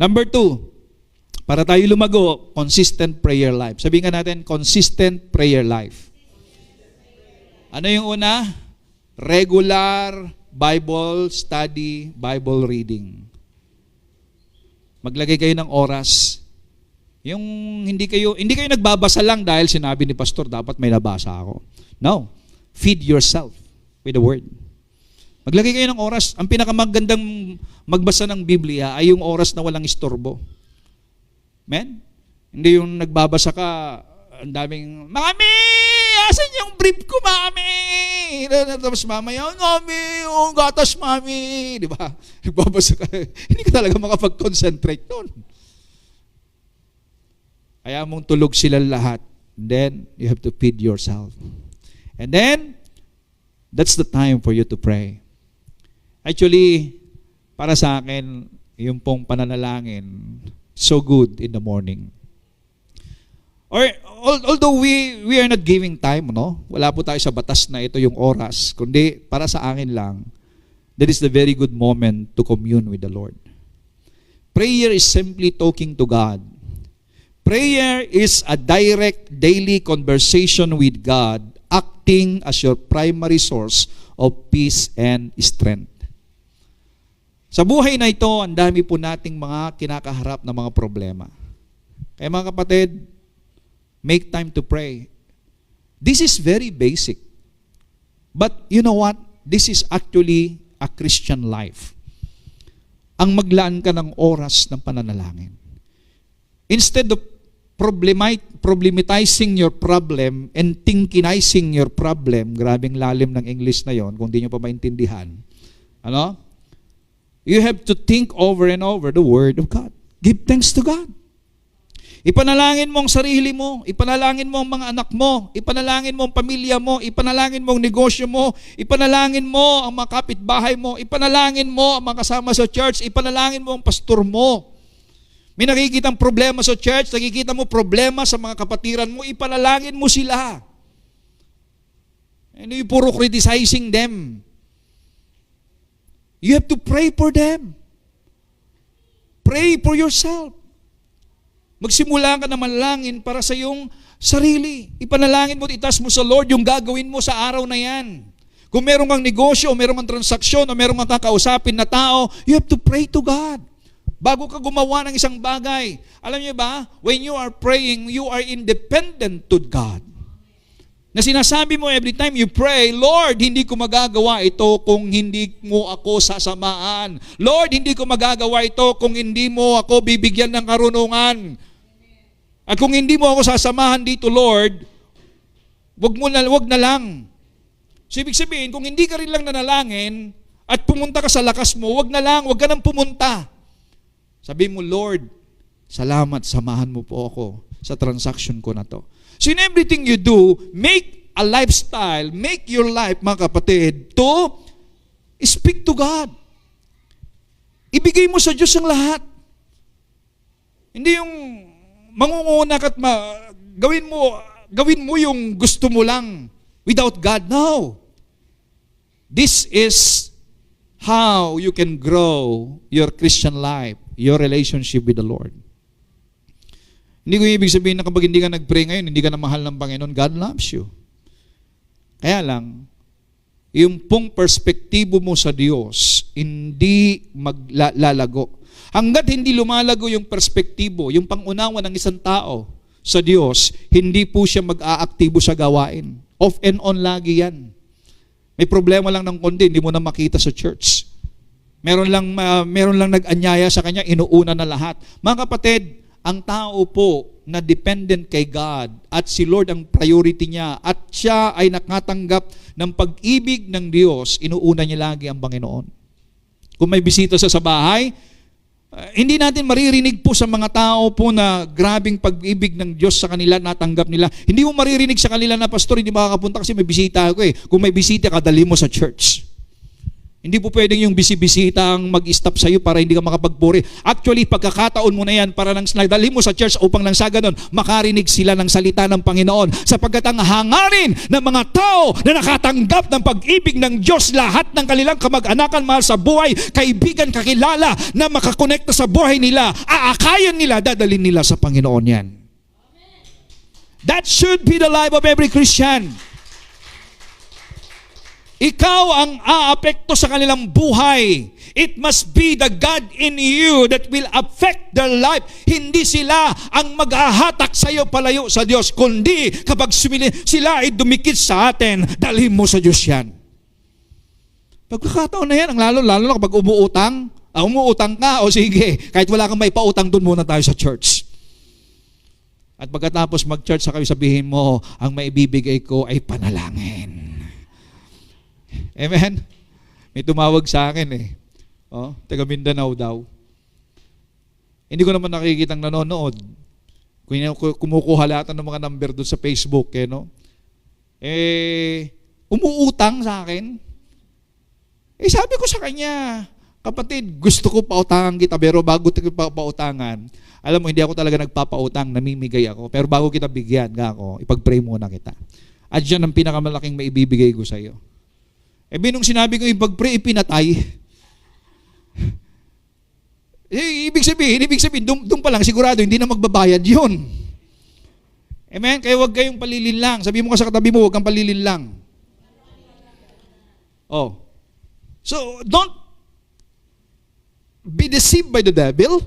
Number 2, para tayo lumago, consistent prayer life. Sabihin nga natin, consistent prayer life. Ano yung una? Regular Bible study, Bible reading. Maglagay kayo ng oras. Yung hindi kayo nagbabasa lang dahil sinabi ni pastor, dapat may nabasa ako. No. Feed yourself with the Word. Maglagay kayo ng oras. Ang pinakamagandang magbasa ng Biblia ay yung oras na walang istorbo. Men? Hindi yung nagbabasa ka, ang daming, Mami! Asan yung brief ko, Mami? Tapos mamaya, Mami! Oh, gatas, Mami! Di ba? Nagbabasa ka. Hindi ka talaga makapag-concentrate nun. Kaya mong tulog sila lahat. Then, you have to feed yourself. And then, that's the time for you to pray. Actually, para sa akin, yung pong pananalangin, so good in the morning. Or, although we are not giving time, no? Wala po tayo sa batas na ito yung oras, kundi para sa akin lang, that is the very good moment to commune with the Lord. Prayer is simply talking to God. Prayer is a direct daily conversation with God, acting as your primary source of peace and strength. Sa buhay na ito, ang dami po nating mga kinakaharap na mga problema. Kaya mga kapatid, make time to pray. This is very basic. But you know what? This is actually a Christian life. Ang maglaan ka ng oras ng pananalangin. Instead of problematizing your problem and thinkinizing your problem, grabing lalim ng English na yon, kung di nyo pa maintindihan, you have to think over and over the Word of God. Give thanks to God. Ipanalangin mo ang sarili mo, ipanalangin mo ang mga anak mo, ipanalangin mo ang pamilya mo, ipanalangin mo ang negosyo mo, ipanalangin mo ang mga kapitbahay mo, ipanalangin mo ang mga kasama sa church, ipanalangin mo ang pastor mo. May nakikitang problema sa church, nakikita mo problema sa mga kapatiran mo, ipanalangin mo sila. Hindi puro criticizing them. You have to pray for them. Pray for yourself. Magsimula ka na manalangin para sa iyong sarili. Ipanalangin mo, itaas mo sa Lord yung gagawin mo sa araw na yan. Kung meron kang negosyo, o meron kang transaksyon, o meron kang kakausapin na tao, you have to pray to God. Bago ka gumawa ng isang bagay. Alam niyo ba, when you are praying, you are independent to God. Na sinasabi mo every time you pray, Lord, hindi ko magagawa ito kung hindi mo ako sasamahan. Lord, hindi ko magagawa ito kung hindi mo ako bibigyan ng karunungan. At kung hindi mo ako sasamahan dito, Lord, wag na lang. So, ibig sabihin, kung hindi ka rin lang nanalangin at pumunta ka sa lakas mo, wag na lang, wag ka nang pumunta. Sabi mo, Lord, salamat, samahan mo po ako sa transaction ko na to. So in everything you do, make a lifestyle, make your life, mga kapatid, to speak to God. Ibigay mo sa Diyos ang lahat. Hindi yung mangunguna ka at gawin mo yung gusto mo lang without God. No. This is how you can grow your Christian life, your relationship with the Lord. Hindi ko ibig sabihin na kapag hindi ka nag-pray ngayon, hindi ka na mahal ng Panginoon, God loves you. Kaya lang, yung pong perspektibo mo sa Diyos, hindi maglalago. Hanggat hindi lumalago yung perspektibo, yung pangunawa ng isang tao sa Diyos, hindi po siya mag-aaktibo sa gawain. Off and on lagi yan. May problema lang ng konti, hindi mo na makita sa church. Meron lang nag-anyaya sa kanya, inuuna na lahat. Mga kapatid, ang tao po na dependent kay God at si Lord ang priority niya at siya ay nakatanggap ng pag-ibig ng Diyos, inuuna niya lagi ang Panginoon. Kung may bisita sa bahay, hindi natin maririnig po sa mga tao po na grabing pag-ibig ng Diyos sa kanila, natanggap nila. Hindi mo maririnig sa kanila na, pastor, hindi makakapunta kasi may bisita ako eh. Kung may bisita ka, dali mo sa church. Hindi po pwedeng yung bisibisita ang mag-stop sa'yo para hindi ka makapagpuri. Actually, pagkakataon mo na yan para nang dali mo sa church upang nang sa ganon, makarinig sila ng salita ng Panginoon. Sapagkat ang hangarin ng mga tao na nakatanggap ng pag-ibig ng Diyos, lahat ng kanilang kamag-anakan, mahal sa buhay, kaibigan, kakilala, na makakonekta sa buhay nila, aakayan nila, dadalhin nila sa Panginoon yan. That should be the life of every Christian. Ikaw ang aapekto sa kanilang buhay. It must be the God in you that will affect their life. Hindi sila ang maghahatak sa iyo palayo sa Diyos, kundi kapag sila ay dumikit sa atin, dalhin mo sa Diyos yan. Pagkakataon na yan, ang lalo na kapag umuutang ka, o sige, kahit wala kang may pautang, doon muna tayo sa church. At pagkatapos mag-church, saka sabihin mo, ang maibibigay ko ay panalangin. Amen? May tumawag sa akin eh. Taga Mindanao daw. Hindi ko naman nakikitang nanonood. Kumukuha lahat ng mga number doon sa Facebook. Umuutang sa akin. Sabi ko sa kanya, kapatid, gusto ko pautangan kita, pero bago kita pautangan, alam mo, hindi ako talaga nagpapautang, namimigay ako. Pero bago kita bigyan, ipag-pray muna kita. At yan ang pinakamalaking maibibigay ko sa iyo. Nung sinabi ko ipag-pray, ipinatay. Ibig sabihin, doon pa lang sigurado, hindi na magbabayad yun. Amen? Kaya huwag kayong palilin lang. Sabi mo ka sa katabi mo, huwag kang palilin lang. So, don't be deceived by the devil.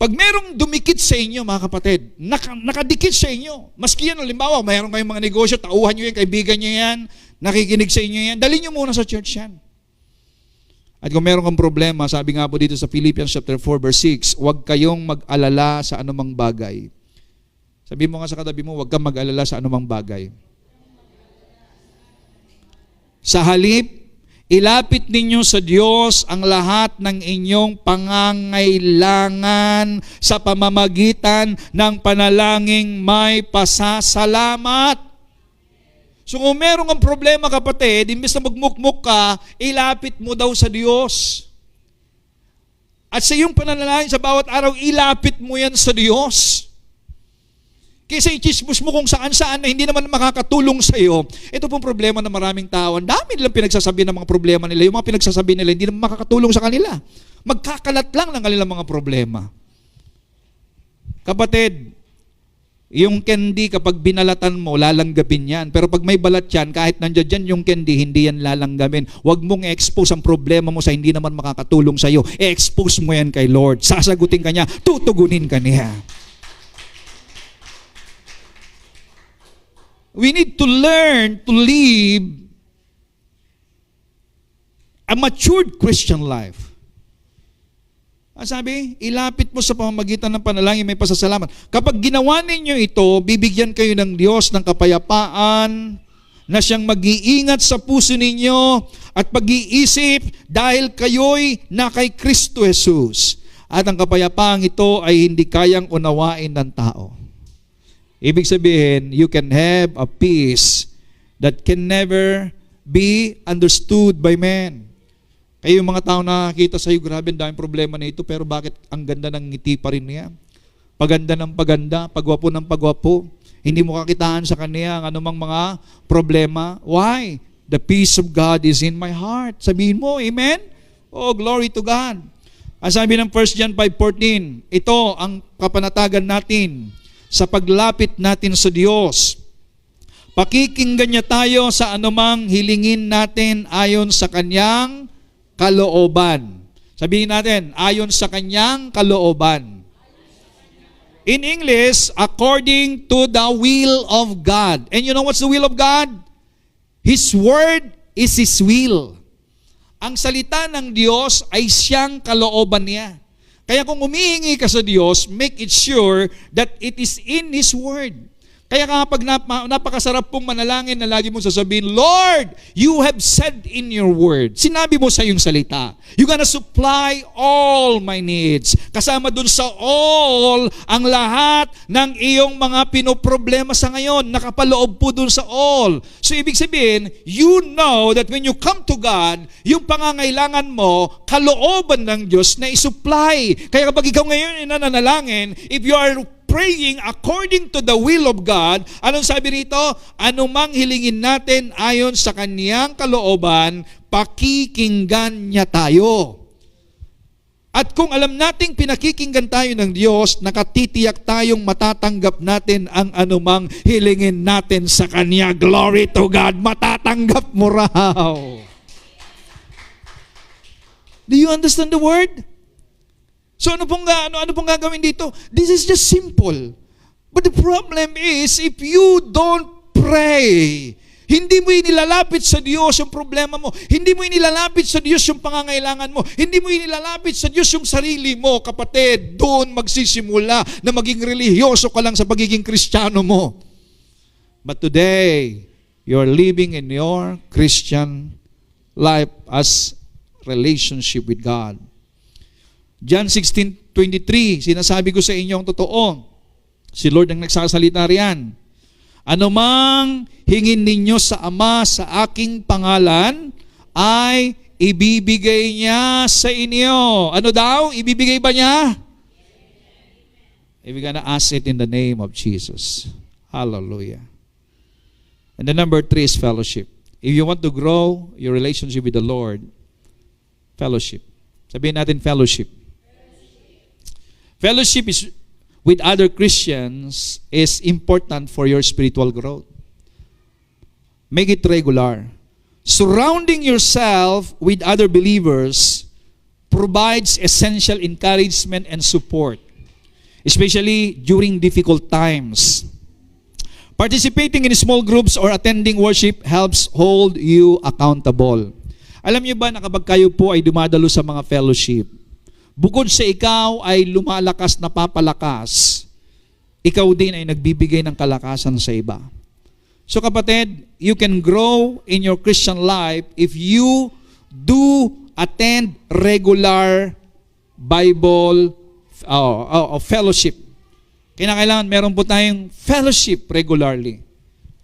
Pag merong dumikit sa inyo, mga kapatid, nakadikit sa inyo, maski yan, halimbawa, mayroon kayong mga negosyo, tauhan nyo yan, kaibigan nyo yan, nakikinig sa inyo yan, dali nyo muna sa church yan. At kung meron kang problema, sabi nga po dito sa Philippians chapter 4 verse 6, huwag kayong mag-alala sa anumang bagay. Sabi mo nga sa katabi mo, huwag kang mag-alala sa anumang bagay. Sa halip, ilapit ninyo sa Diyos ang lahat ng inyong pangangailangan sa pamamagitan ng panalangin may pasasalamat. So kung meron kang problema, kapatid, imbes na magmukmuk ka, ilapit mo daw sa Diyos. At sa iyong pananalangin sa bawat araw, ilapit mo yan sa Diyos. Kaysa i-chismus mo kung saan-saan na hindi naman makakatulong sa iyo. Ito pong problema ng maraming tao. Ang dami nilang pinagsasabi ng mga problema nila. Yung mga pinagsasabi nila, hindi naman makakatulong sa kanila. Magkakalat lang ng kanilang mga problema. Kapatid, yung candy kapag binalatan mo, lalanggapin yan. Pero pag may balat yan, kahit nandiyan dyan yung candy, hindi yan lalanggamin. Huwag mong i-expose ang problema mo sa hindi naman makakatulong sa iyo. I-expose mo yan kay Lord. Sasagutin ka niya, tutugunin ka niya. We need to learn to live a matured Christian life. Sabi, ilapit mo sa pamamagitan ng panalangin may pasasalamat. Kapag ginawa ninyo ito, bibigyan kayo ng Diyos ng kapayapaan na siyang mag-iingat sa puso ninyo at pag-iisip dahil kayo'y na kay Kristo Jesus. At ang kapayapaang ito ay hindi kayang unawain ng tao. Ibig sabihin, you can have a peace that can never be understood by men. Kayo yung mga tao na nakakita sa iyo, grabe, daming problema na ito, pero bakit ang ganda ng ngiti pa rin niya? Paganda ng paganda, pagwapo ng pagwapo. Hindi mo kakitaan sa kanya ang anumang mga problema. Why? The peace of God is in my heart. Sabihin mo, amen? Oh, glory to God. Ang sabi ng 1 John 5:14, ito ang kapanatagan natin sa paglapit natin sa Diyos. Pakikinggan niya tayo sa anumang hilingin natin ayon sa kanyang kalooban. Sabihin natin, ayon sa kanyang kalooban. In English, according to the will of God. And you know what's the will of God? His word is His will. Ang salita ng Diyos ay siyang kalooban niya. Kaya kung humihingi ka sa Diyos, make it sure that it is in His Word. Kaya kapag napakasarap pong manalangin na lagi mong sasabihin, Lord, you have said in your word. Sinabi mo sa iyong salita, you're gonna supply all my needs. Kasama dun sa all, ang lahat ng iyong mga pinoproblema sa ngayon. Nakapaloob po dun sa all. So ibig sabihin, you know that when you come to God, yung pangangailangan mo, kalooban ng Diyos na isupply. Kaya kapag ikaw ngayon ay nananalangin, if you are praying according to the will of God, anong sabi rito? Anumang hilingin natin ayon sa kaniyang kalooban, pakikinggan niya tayo. At kung alam nating pinakikinggan tayo ng Diyos, nakatitiyak tayong matatanggap natin ang anumang hilingin natin sa Kanya. Glory to God! Matatanggap mo raw. Do you understand the word? So ano pong gagawin dito? This is just simple. But the problem is, if you don't pray, hindi mo inilalapit sa Diyos yung problema mo. Hindi mo inilalapit sa Diyos yung pangangailangan mo. Hindi mo inilalapit sa Diyos yung sarili mo, kapatid. Doon magsisimula na maging religyoso ka lang sa pagiging Kristiyano mo. But today, you're living in your Christian life as relationship with God. John 16:23, sinasabi ko sa inyo ang totoo. Si Lord ang nagsasalita riyan. Ano mang hingin ninyo sa Ama sa aking pangalan, ay ibibigay niya sa inyo. Ano daw? Ibibigay ba niya? We're gonna ask it in the name of Jesus. Hallelujah. And the number 3 is fellowship. If you want to grow your relationship with the Lord, fellowship. Sabihin natin fellowship. Fellowship is with other Christians is important for your spiritual growth. Make it regular. Surrounding yourself with other believers provides essential encouragement and support, especially during difficult times. Participating in small groups or attending worship helps hold you accountable. Alam niyo ba na kapag kayo po ay dumadalo sa mga fellowship, bukod sa ikaw ay lumalakas na papalakas, ikaw din ay nagbibigay ng kalakasan sa iba. So kapatid, you can grow in your Christian life if you do attend regular Bible fellowship. Kailangan meron po tayong fellowship regularly.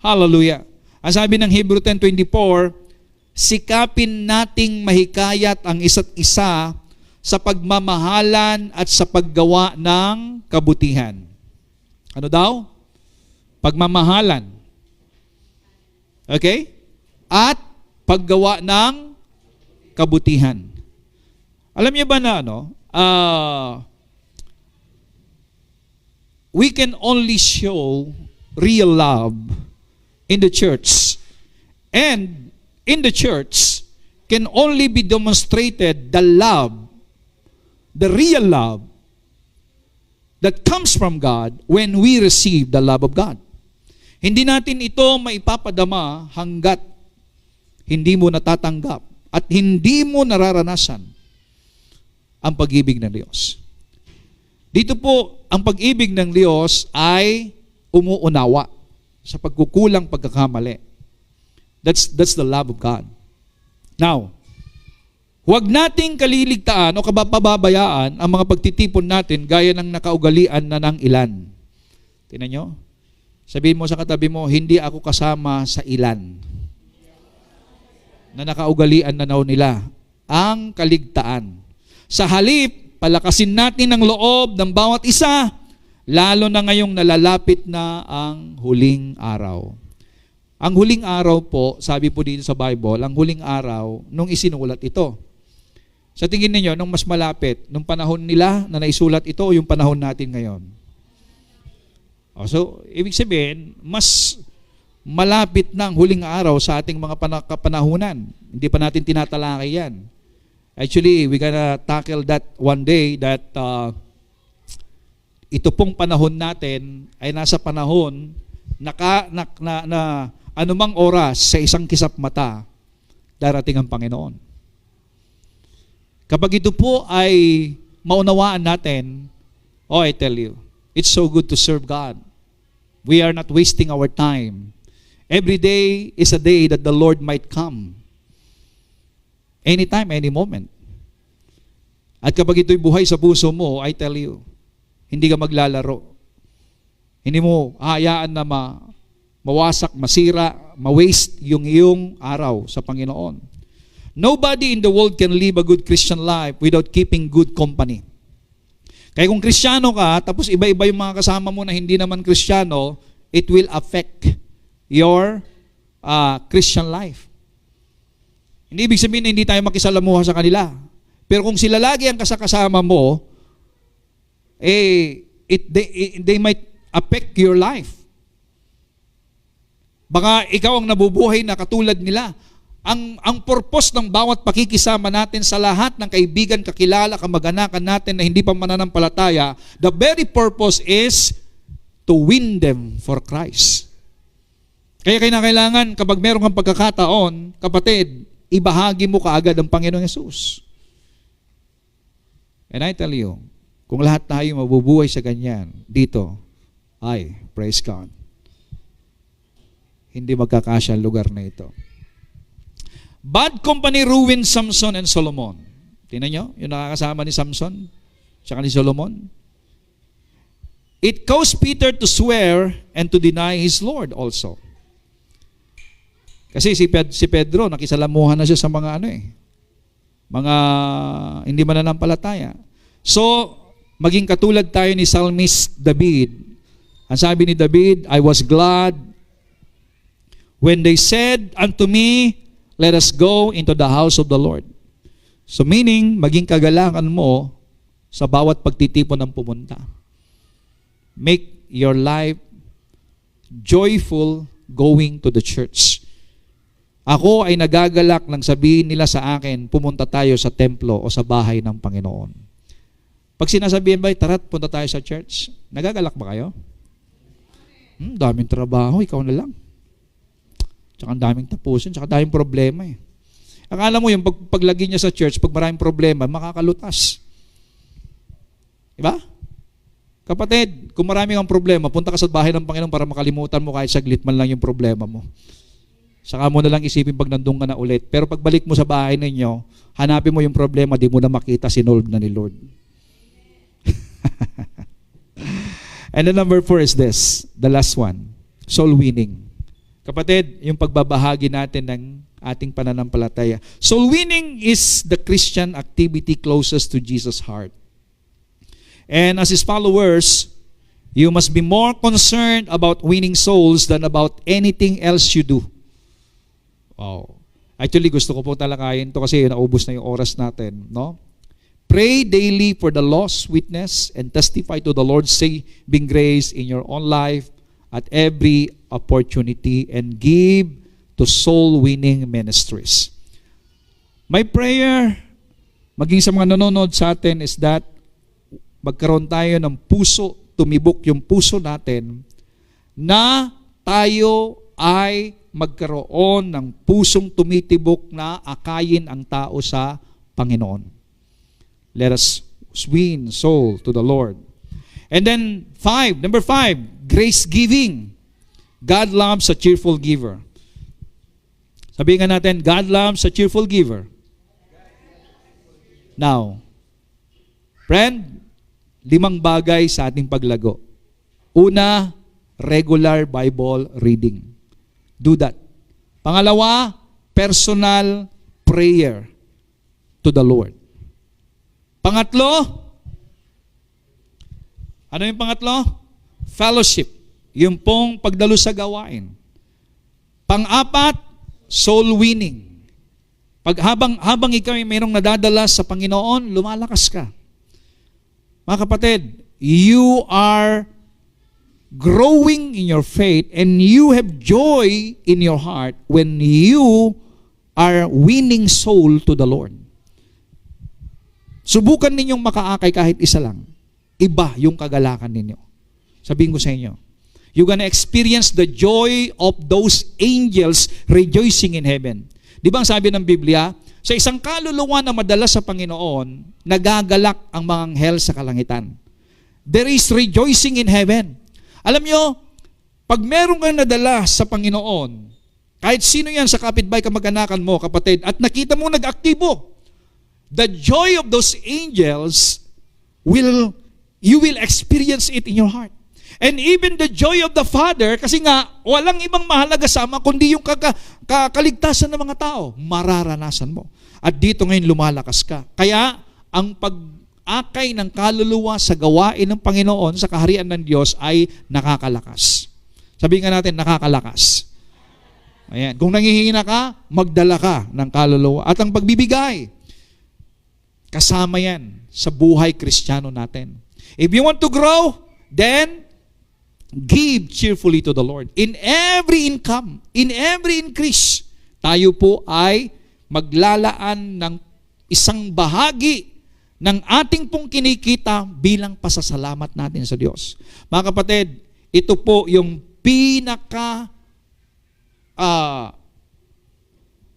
Hallelujah. Ang sabi ng Hebrew 10:24, sikapin nating mahikayat ang isa't isa sa pagmamahalan at sa paggawa ng kabutihan. Ano daw? Pagmamahalan. Okay? At paggawa ng kabutihan. Alam niyo ba na we can only show real love in the church. And in the church can only be demonstrated the love, the real love that comes from God when we receive the love of God. Hindi natin ito maipapadama hanggat hindi mo natatanggap at hindi mo nararanasan ang pag-ibig ng Diyos. Dito po, ang pag-ibig ng Diyos ay umuunawa sa pagkukulang pagkakamali. That's the love of God. Now, huwag nating kaliligtaan o kapababayaan ang mga pagtitipon natin gaya ng nakaugalian na ng ilan. Tingnan nyo? Sabihin mo sa katabi mo, hindi ako kasama sa ilan na nakaugalian na nila ang kaligtaan. Sa halip, palakasin natin ang loob ng bawat isa, lalo na ngayong nalalapit na ang huling araw. Ang huling araw po, sabi po dito sa Bible, ang huling araw nung isinulat ito. Sa tingin ninyo, nung mas malapit, nung panahon nila na naisulat ito o yung panahon natin ngayon? So, ibig sabihin, mas malapit na ang huling araw sa ating mga kapanahunan. Hindi pa natin tinatalakay yan. Actually, we're gonna tackle that one day that ito pong panahon natin ay nasa panahon na anumang oras sa isang kisap mata, darating ang Panginoon. Kapag ito po ay maunawaan natin, oh, I tell you, it's so good to serve God. We are not wasting our time. Every day is a day that the Lord might come. Anytime, any moment. At kapag ito'y buhay sa puso mo, I tell you, hindi ka maglalaro. Hindi mo hayaan na mawasak, masira, ma-waste yung iyong araw sa Panginoon. Nobody in the world can live a good Christian life without keeping good company. Kaya kung Kristiyano ka, tapos iba-iba yung mga kasama mo na hindi naman Kristiyano, it will affect your Christian life. Hindi ibig sabihin na hindi tayo makisalamuha sa kanila. Pero kung sila lagi ang kasama mo, they might affect your life. Baka ikaw ang nabubuhay na katulad nila. Ang purpose ng bawat pakikisama natin sa lahat ng kaibigan, kakilala, kamag-anakan natin na hindi pa mananampalataya, the very purpose is to win them for Christ. Kaya kailangan kapag meron kang pagkakataon, kapatid, ibahagi mo kaagad ang Panginoong Yesus. And I tell you, kung lahat tayo mabubuhay sa ganyan, dito, praise God, hindi magkakasya ang lugar na ito. Bad company ruined Samson and Solomon. Tingnan nyo, yung nakakasama ni Samson, tsaka ni Solomon. It caused Peter to swear and to deny his Lord also. Kasi si Pedro, nakisalamuhan na siya sa mga mga hindi mananampalataya. So, maging katulad tayo ni Psalmist David. Ang sabi ni David, I was glad when they said unto me, let us go into the house of the Lord. So meaning, maging kagalangan mo sa bawat pagtitipon ng pumunta. Make your life joyful going to the church. Ako ay nagagalak nang sabihin nila sa akin, pumunta tayo sa templo o sa bahay ng Panginoon. Pag sinasabihin ba, tara, punta tayo sa church, nagagalak ba kayo? Daming trabaho, ikaw na lang. Tsaka ang daming tapusin, tsaka daming problema eh. Akala mo yung paglagi niya sa church, pag maraming problema, makakalutas. Diba? Kapatid, kung marami kang problema, punta ka sa bahay ng Panginoon para makalimutan mo kahit saglit man lang yung problema mo. Saka mo na lang isipin pag nandun ka na ulit. Pero pagbalik mo sa bahay ninyo, hanapin mo yung problema, di mo na makita, sinolve na ni Lord. And the number 4 is this, the last one, soul winning. Kapatid, yung pagbabahagi natin ng ating pananampalataya. Soul winning is the Christian activity closest to Jesus' heart. And as His followers, you must be more concerned about winning souls than about anything else you do. Wow. Actually, gusto ko po talakayin to kasi naubos na yung oras natin, no? Pray daily for the lost witness and testify to the Lord's saving grace in your own life at every opportunity and give to soul-winning ministries. My prayer, maging sa mga nanonood sa atin, is that magkaroon tayo ng puso, tumibok yung puso natin, na tayo ay magkaroon ng pusong tumitibok na akayin ang tao sa Panginoon. Let us win soul to the Lord. And then number 5, grace giving. God loves a cheerful giver. Sabihin nga natin, God loves a cheerful giver. Now, friend, 5 bagay sa ating paglago. Una, regular Bible reading. Do that. Pangalawa, personal prayer to the Lord. Pangatlo, ano yung pangatlo? Fellowship. Yung pong pagdalo sa gawain. Pang-apat, soul winning. Habang ikaw ay mayroong nadadala sa Panginoon, lumalakas ka. Mga kapatid, you are growing in your faith and you have joy in your heart when you are winning soul to the Lord. Subukan ninyong makaakay kahit isa lang. Iba yung kagalakan ninyo. Sabihin ko sa inyo, you're gonna experience the joy of those angels rejoicing in heaven. Di ba ang sabi ng Biblia, Sa isang kaluluwa na madala sa Panginoon, nagagalak ang mga anghel sa kalangitan. There is rejoicing in heaven. Alam nyo, pag meron kang nadala sa Panginoon, kahit sino yan sa kapitbahay kamag-anakan mo, kapatid, at nakita mo nag-aktibo, the joy of those angels, you will experience it in your heart. And even the joy of the Father, kasi nga, walang ibang mahalaga sa Ama, kundi yung kaligtasan ng mga tao, mararanasan mo. At dito ngayon lumalakas ka. Kaya, ang pag-akay ng kaluluwa sa gawain ng Panginoon sa kaharian ng Diyos ay nakakalakas. Sabihin nga natin, nakakalakas. Ayan. Kung nangihina ka, magdala ka ng kaluluwa. At ang pagbibigay, kasama yan sa buhay Kristiyano natin. If you want to grow, then give cheerfully to the Lord. In every income, in every increase, tayo po ay maglalaan ng isang bahagi ng ating pong kinikita bilang pasasalamat natin sa Diyos. Mga kapatid, ito po yung pinaka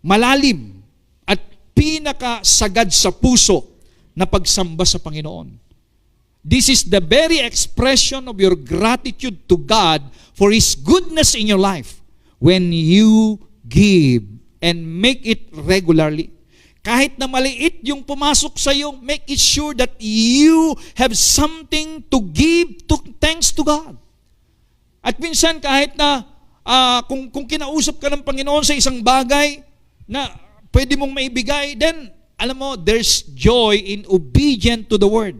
malalim at pinaka sagad sa puso na pagsamba sa Panginoon. This is the very expression of your gratitude to God for His goodness in your life when you give and make it regularly. Kahit na maliit yung pumasok sa iyo, make it sure that you have something to give thanks to God. At minsan kahit na kung kinausap ka ng Panginoon sa isang bagay na pwede mong maibigay, then alam mo, there's joy in obedient to the Word.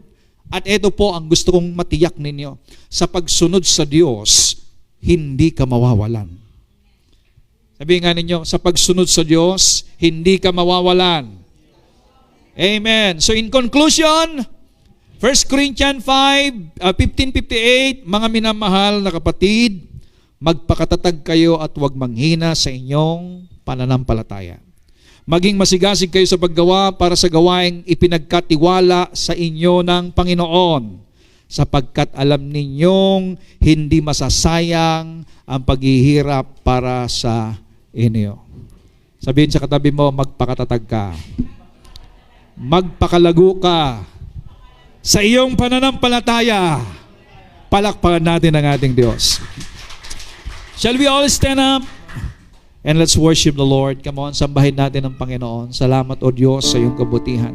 At ito po ang gusto kong matiyak ninyo. Sa pagsunod sa Diyos, hindi ka mawawalan. Sabihin nga ninyo, sa pagsunod sa Diyos, hindi ka mawawalan. Amen. So in conclusion, 1 Corinthians 15:58, mga minamahal na kapatid, magpakatatag kayo at huwag manghina sa inyong pananampalataya. Maging masigasig kayo sa paggawa para sa gawaing ipinagkatiwala sa inyo ng Panginoon, sapagkat alam ninyong hindi masasayang ang paghihirap para sa inyo. Sabihin sa katabi mo, magpakatatag ka. Magpakalago ka sa iyong pananampalataya. Palakpakan natin ang ating Diyos. Shall we all stand up? And let's worship the Lord. Come on, sambahin natin ang Panginoon. Salamat, O Diyos, sa iyong kabutihan.